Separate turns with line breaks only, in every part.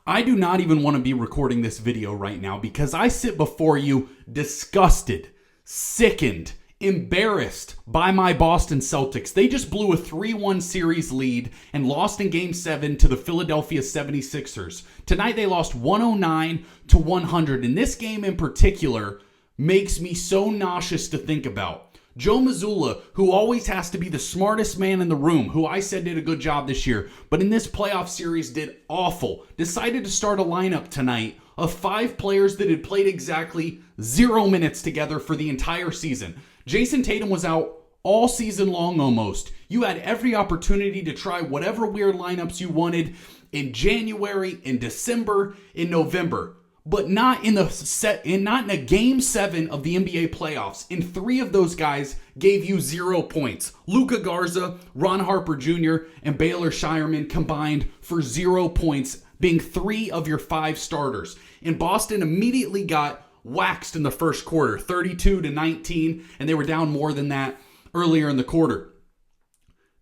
I do not even want to be recording this video right now because I sit before you disgusted, sickened, embarrassed by my Boston Celtics. They just blew a 3-1 series lead and lost in Game 7 to the Philadelphia 76ers. Tonight they lost 109-100, and this game in particular makes me so nauseous to think about. Joe Mazulla, who always has to be the smartest man in the room, who I said did a good job this year, but in this playoff series did awful, decided to start a lineup tonight of 5 players that had played exactly 0 minutes together for the entire season. Jayson Tatum was out all season long almost. You had every opportunity to try whatever weird lineups you wanted in January, in December, in November. But not in a Game 7 of the NBA playoffs. And 3 of those guys gave you 0 points. Luka Garza, Ron Harper Jr., and Baylor Shireman combined for 0 points, being 3 of your 5 starters. And Boston immediately got waxed in the first quarter, 32-19, and they were down more than that earlier in the quarter.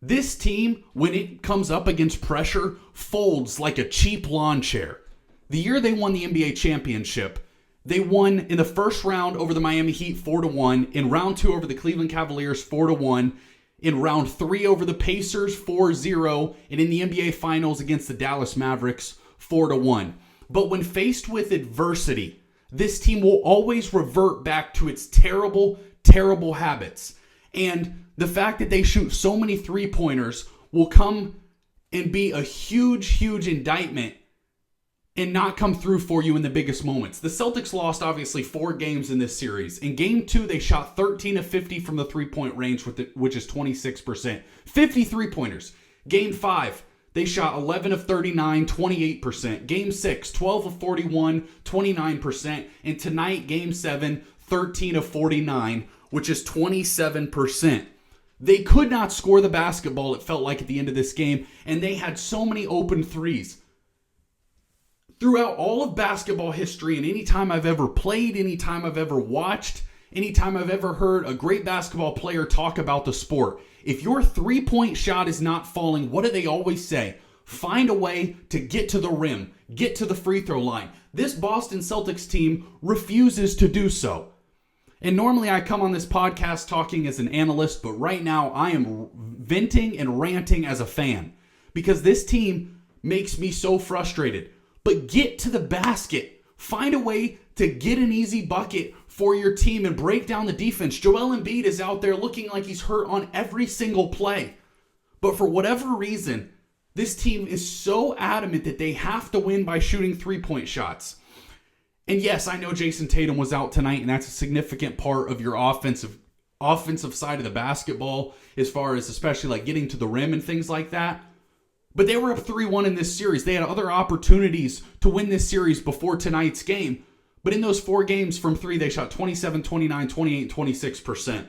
This team, when it comes up against pressure, folds like a cheap lawn chair. The year they won the NBA championship, they won in the first round over the Miami Heat 4-1, in round 2 over the Cleveland Cavaliers 4-1, in round 3 over the Pacers 4-0, and in the NBA Finals against the Dallas Mavericks 4-1. But when faced with adversity, this team will always revert back to its terrible, terrible habits. And the fact that they shoot so many three-pointers will come and be a huge, huge indictment and not come through for you in the biggest moments. The Celtics lost, obviously, 4 games in this series. In Game 2, they shot 13 of 50 from the three-point range, which is 26%. 50 three-pointers. Game 5, they shot 11 of 39, 28%. Game 6, 12 of 41, 29%. And tonight, Game 7, 13 of 49, which is 27%. They could not score the basketball, it felt like, at the end of this game, and they had so many open threes. Throughout all of basketball history, and any time I've ever played, any time I've ever watched, any time I've ever heard a great basketball player talk about the sport, if your three-point shot is not falling, what do they always say? Find a way to get to the rim, get to the free throw line. This Boston Celtics team refuses to do so. And normally I come on this podcast talking as an analyst, but right now I am venting and ranting as a fan because this team makes me so frustrated. But get to the basket. Find a way to get an easy bucket for your team and break down the defense. Joel Embiid is out there looking like he's hurt on every single play. But for whatever reason, this team is so adamant that they have to win by shooting three-point shots. And yes, I know Jayson Tatum was out tonight, and that's a significant part of your offensive side of the basketball, as far as especially like getting to the rim and things like that. But they were up 3-1 in this series. They had other opportunities to win this series before tonight's game. But in those 4 games from 3, they shot 27, 29, 28, 26%.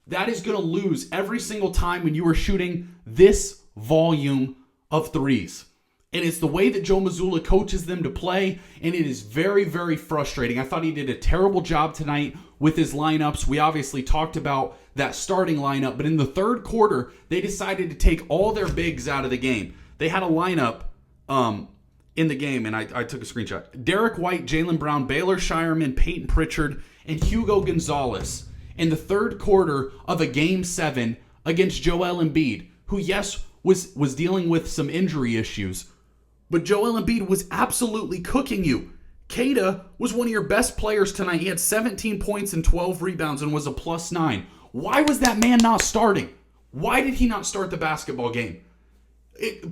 That is going to lose every single time when you are shooting this volume of threes. And it's the way that Joe Mazulla coaches them to play, and it is very, very frustrating. I thought he did a terrible job tonight with his lineups. We obviously talked about that starting lineup, but in the third quarter, they decided to take all their bigs out of the game. They had a lineup in the game, and I took a screenshot. Derrick White, Jaylen Brown, Baylor Shireman, Peyton Pritchard, and Hugo Gonzalez in the third quarter of a Game 7 against Joel Embiid, who, yes, was dealing with some injury issues, but Joel Embiid was absolutely cooking you. Queta was one of your best players tonight. He had 17 points and 12 rebounds and was a +9. Why was that man not starting? Why did he not start the basketball game?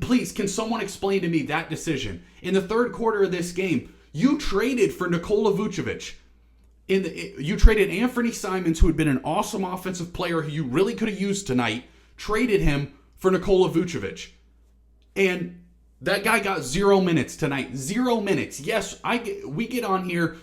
Please, can someone explain to me that decision? In the third quarter of this game, you traded for Nikola Vucevic. You traded Anthony Simons, who had been an awesome offensive player who you really could have used tonight, traded him for Nikola Vucevic. And that guy got 0 minutes tonight. 0 minutes. Yes, we get on here.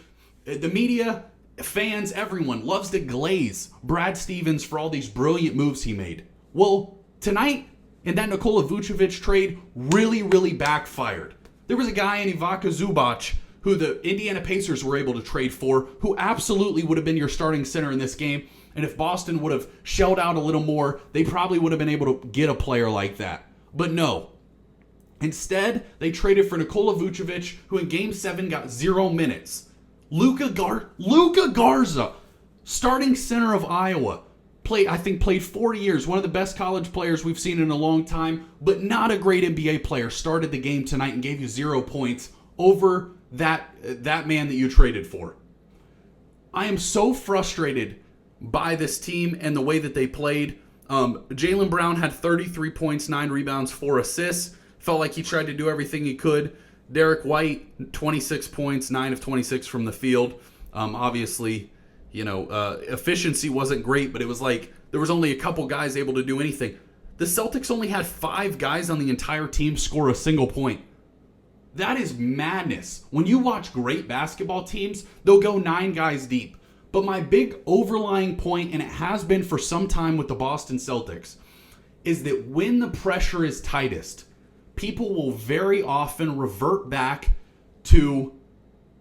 The media, fans, everyone loves to glaze Brad Stevens for all these brilliant moves he made. Well, tonight, in that Nikola Vucevic trade, really, really backfired. There was a guy in Ivica Zubac who the Indiana Pacers were able to trade for, who absolutely would have been your starting center in this game. And if Boston would have shelled out a little more, they probably would have been able to get a player like that. But no. Instead, they traded for Nikola Vucevic, who in Game 7 got 0 minutes. Luka Garza, starting center of Iowa, played 40 years, one of the best college players we've seen in a long time, but not a great NBA player, started the game tonight and gave you 0 points over that man that you traded for. I am so frustrated by this team and the way that they played. Jaylen Brown had 33 points, 9 rebounds, 4 assists. Felt like he tried to do everything he could. Derrick White, 26 points, 9 of 26 from the field. Obviously, efficiency wasn't great, but it was like there was only a couple guys able to do anything. The Celtics only had 5 guys on the entire team score a single point. That is madness. When you watch great basketball teams, they'll go 9 guys deep. But my big overlying point, and it has been for some time with the Boston Celtics, is that when the pressure is tightest, people will very often revert back to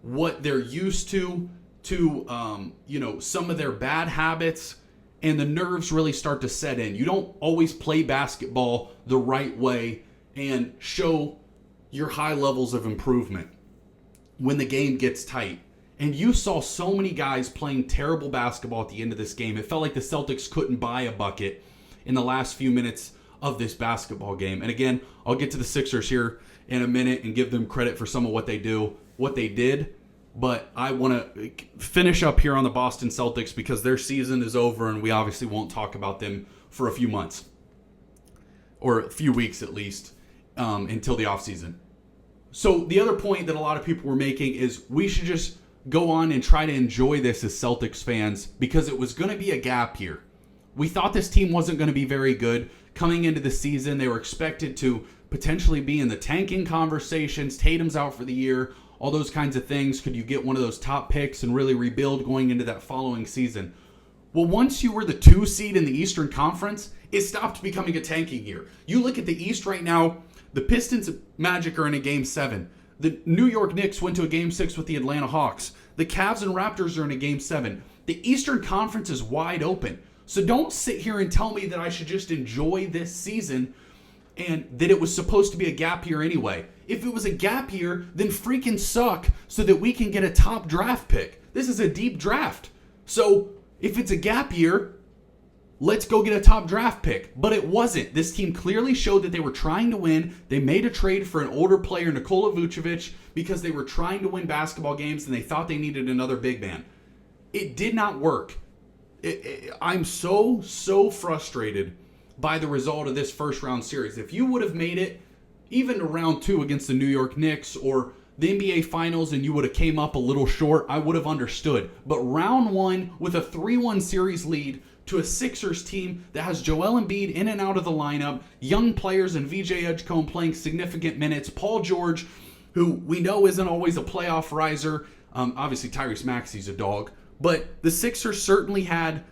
what they're used to some of their bad habits, and the nerves really start to set in. You don't always play basketball the right way and show your high levels of improvement when the game gets tight. And you saw so many guys playing terrible basketball at the end of this game. It felt like the Celtics couldn't buy a bucket in the last few minutes of this basketball game. And again, I'll get to the Sixers here in a minute and give them credit for some of what they did. But I want to finish up here on the Boston Celtics because their season is over and we obviously won't talk about them for a few months. Or a few weeks at least, until the offseason. So the other point that a lot of people were making is we should just go on and try to enjoy this as Celtics fans because it was going to be a gap year. We thought this team wasn't going to be very good. Coming into the season, they were expected to potentially be in the tanking conversations. Tatum's out for the year, all those kinds of things. Could you get one of those top picks and really rebuild going into that following season? Well, once you were the 2 seed in the Eastern Conference, it stopped becoming a tanking year. You look at the East right now, the Pistons Magic are in a Game 7. The New York Knicks went to a Game 6 with the Atlanta Hawks. The Cavs and Raptors are in a Game 7. The Eastern Conference is wide open. So don't sit here and tell me that I should just enjoy this season and that it was supposed to be a gap year anyway. If it was a gap year, then freaking suck so that we can get a top draft pick. This is a deep draft. So if it's a gap year, let's go get a top draft pick. But it wasn't. This team clearly showed that they were trying to win. They made a trade for an older player, Nikola Vucevic, because they were trying to win basketball games and they thought they needed another big man. It did not work. I'm so frustrated by the result of this first round series. If you would have made it even to round 2 against the New York Knicks or the NBA Finals and you would have came up a little short, I would have understood. But round 1 with a 3-1 series lead to a Sixers team that has Joel Embiid in and out of the lineup, young players and VJ Edgecombe playing significant minutes, Paul George, who we know isn't always a playoff riser. Obviously, Tyrese Maxey's a dog. But the Sixers certainly had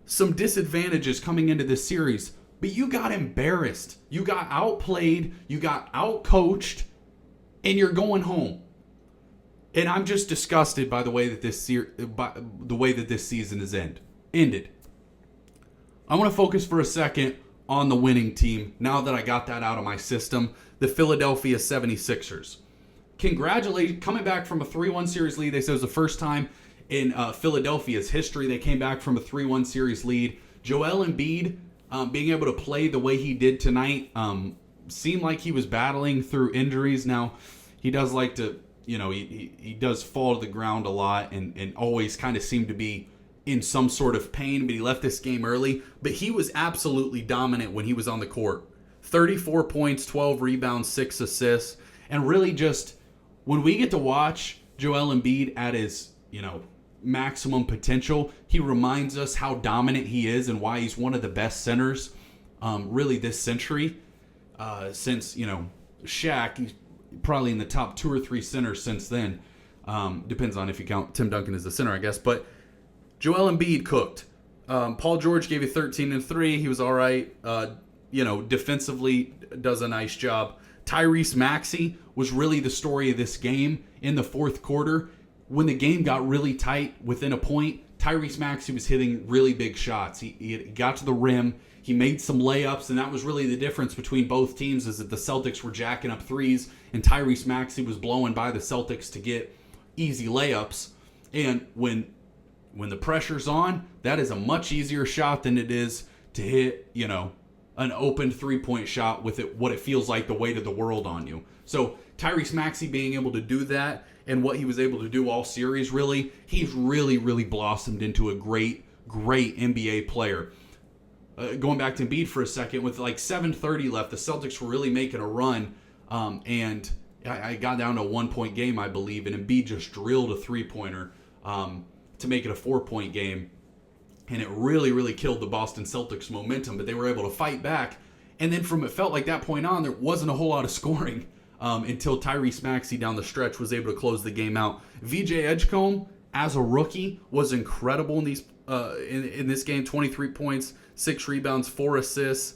some disadvantages coming into this series. But you got embarrassed. You got outplayed. You got outcoached. And you're going home. And I'm just disgusted by the way that this season is ended. I want to focus for a second on the winning team now that I got that out of my system. The Philadelphia 76ers. Congratulations. Coming back from a 3-1 series lead. They said it was the first time in Philadelphia's history they came back from a 3-1 series lead. Joel Embiid being able to play the way he did tonight seemed like he was battling through injuries. Now, he does like to, he does fall to the ground a lot and always kind of seemed to be in some sort of pain, but he left this game early. But he was absolutely dominant when he was on the court. 34 points, 12 rebounds, 6 assists. And really just, when we get to watch Joel Embiid at his, maximum potential, he reminds us how dominant he is and why he's one of the best centers really this century. Since, Shaq, he's probably in the top 2 or 3 centers since then. Depends on if you count Tim Duncan as the center, I guess. But Joel Embiid cooked. Paul George gave you 13 and 3. He was all right. Defensively does a nice job. Tyrese Maxey was really the story of this game in the fourth quarter. When the game got really tight within a point, Tyrese Maxey was hitting really big shots. He got to the rim. He made some layups, and that was really the difference between both teams, is that the Celtics were jacking up threes, and Tyrese Maxey was blowing by the Celtics to get easy layups. And when the pressure's on, that is a much easier shot than it is to hit, an open three-point shot with what it feels like the weight of the world on you. So Tyrese Maxey being able to do that, and what he was able to do all series, really, he's really, really blossomed into a great, great NBA player. Going back to Embiid for a second, with like 7:30 left, the Celtics were really making a run, and I got down to a 1-point game, I believe, and Embiid just drilled a three-pointer to make it a 4-point game, and it really, really killed the Boston Celtics' momentum, but they were able to fight back, and then from it felt like that point on, there wasn't a whole lot of scoring until Tyrese Maxey down the stretch was able to close the game out. VJ Edgecombe, as a rookie, was incredible in these in this game. 23 points, 6 rebounds, 4 assists,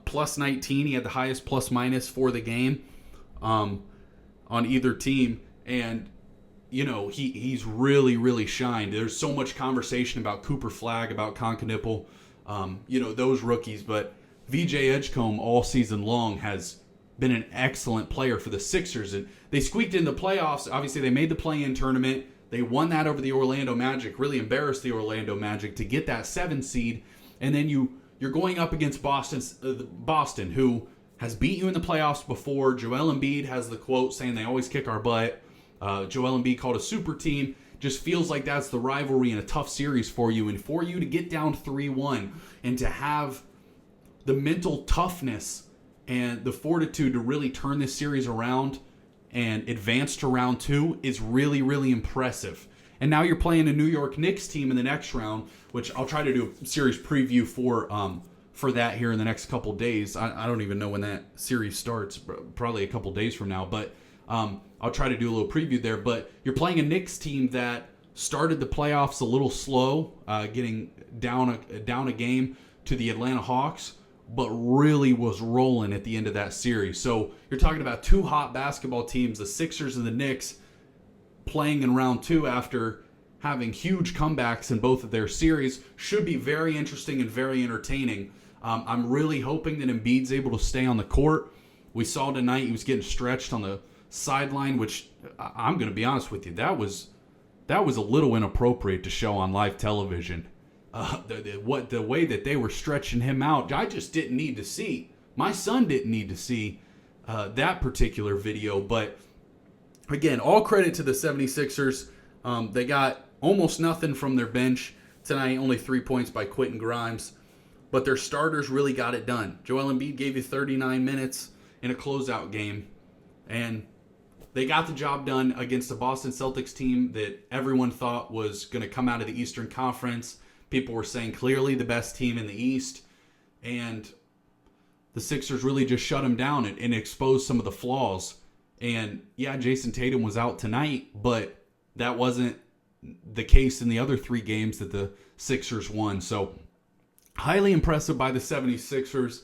plus 19. He had the highest plus minus for the game on either team, and he's really, really shined. There's so much conversation about Cooper Flagg, about Conkanipple, those rookies, but VJ Edgecombe all season long has been an excellent player for the Sixers, and they squeaked in the playoffs. Obviously, they made the play-in tournament. They won that over the Orlando Magic, really embarrassed the Orlando Magic to get that 7 seed, and then you're going up against Boston, who has beat you in the playoffs before. Joel Embiid has the quote saying they always kick our butt. Joel Embiid called a super team. Just feels like that's the rivalry in a tough series for you, and for you to get down 3-1 and to have the mental toughness and the fortitude to really turn this series around and advance to round 2 is really, really impressive. And now you're playing a New York Knicks team in the next round, which I'll try to do a series preview for that here in the next couple days. I don't even know when that series starts, probably a couple days from now, but I'll try to do a little preview there. But you're playing a Knicks team that started the playoffs a little slow, getting down a game to the Atlanta Hawks, but really was rolling at the end of that series. So you're talking about 2 hot basketball teams, the Sixers and the Knicks, playing in round 2 after having huge comebacks in both of their series. Should be very interesting and very entertaining. I'm really hoping that Embiid's able to stay on the court. We saw tonight he was getting stretched on the sideline, which I'm going to be honest with you, that was a little inappropriate to show on live television. The way that they were stretching him out, I just didn't need to see. My son didn't need to see that particular video. But again, all credit to the 76ers. They got almost nothing from their bench tonight, only 3 points by Quentin Grimes. But their starters really got it done. Joel Embiid gave you 39 minutes in a closeout game. And they got the job done against the Boston Celtics team that everyone thought was going to come out of the Eastern Conference. People were saying clearly the best team in the East. And the Sixers really just shut them down and exposed some of the flaws. And yeah, Jayson Tatum was out tonight, but that wasn't the case in the other 3 games that the Sixers won. So highly impressive by the 76ers.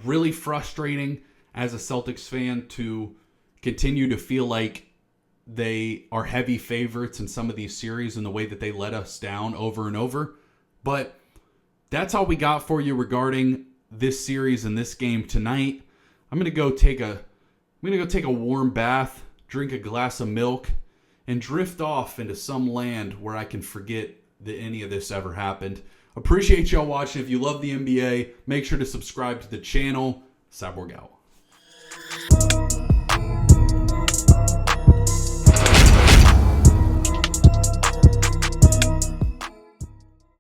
Really frustrating as a Celtics fan to continue to feel like they are heavy favorites in some of these series and the way that they let us down over and over. But that's all we got for you regarding this series and this game tonight. I'm gonna go take a warm bath, drink a glass of milk, and drift off into some land where I can forget that any of this ever happened. Appreciate y'all watching. If you love the NBA, make sure to subscribe to the channel. Cyborg out.